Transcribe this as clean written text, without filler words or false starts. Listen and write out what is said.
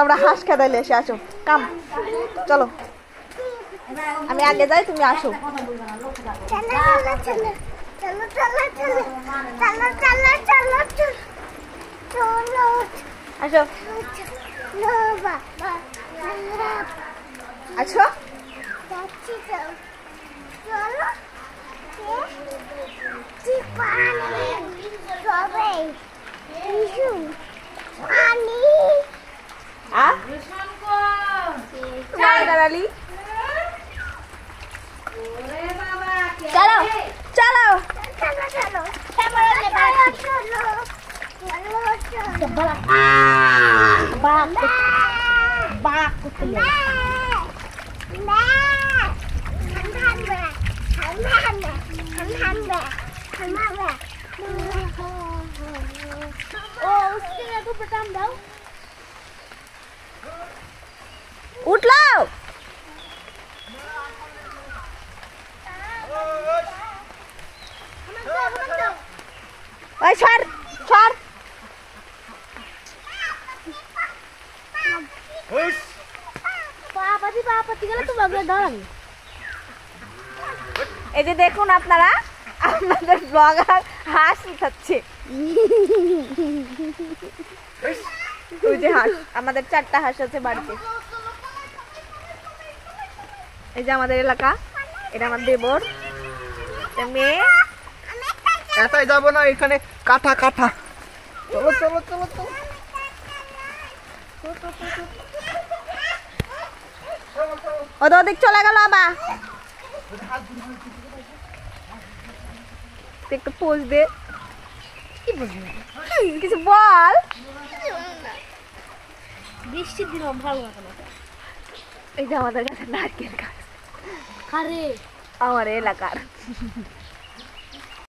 আমরা হাঁস খেদাইলে এসে আসো কাম চলো আমি আগে যাই তুমি আসো আসো আচ্ছা চলো চলো উঠলো ওই ছাড় ছাড় এই যে দেখুন আপনারা আপনাদের ব্লগার হাঁস উঠাচ্ছে ওই যে হাঁস আমাদের 4টা হাঁস আছে বাড়িতে এই যে আমাদের এলাকা এটা আমার দেবর মেয়ে এটাই যাবো না এখানে কাঁথা কাঁথা চলো চলো চলো চলো ওদিক চলে গেল আবার একটু পোজ দে কিছু বল বৃষ্টির দিন ভালো লাগে না এই যে আমাদের কাছে নারকেল গাছ আরে আমার এলাকার